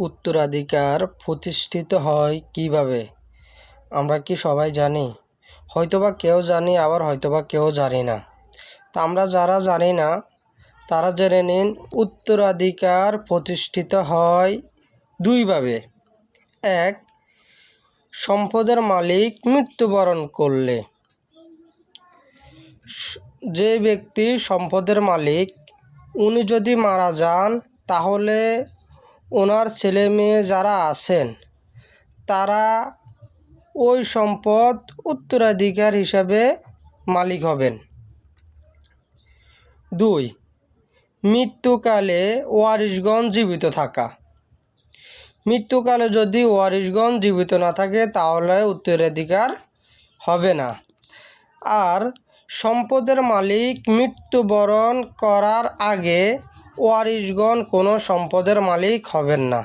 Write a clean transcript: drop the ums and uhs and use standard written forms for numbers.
উত্তরাধিকার প্রতিষ্ঠিত হয় কিভাবে? আমরা কি সবাই জানি? হয়তোবা কেউ জানি, আবার হয়তোবা কেউ জানি না। তা আমরা যারা জানি না তারা জেনে নিন, উত্তরাধিকার প্রতিষ্ঠিত হয় দুইভাবে। এক, সম্পদের মালিক মৃত্যুবরণ করলে। যে ব্যক্তি সম্পদের মালিক, উনি যদি মারা যান, তাহলে ওনার ছেলে মেয়ে যারা আছেন তারা ওই সম্পদ উত্তরাধিকার হিসাবে মালিক হবেন। দুই, মৃত্যুকালে ওয়ারিশগণ জীবিত থাকা। মৃত্যুকালে যদি ওয়ারিশগণ জীবিত না থাকে তাহলে উত্তরাধিকার হবে না। আর সম্পদের মালিক মৃত্যুবরণ করার আগে ওয়ারিশগণ কোনো সম্পদের মালিক হবেন না।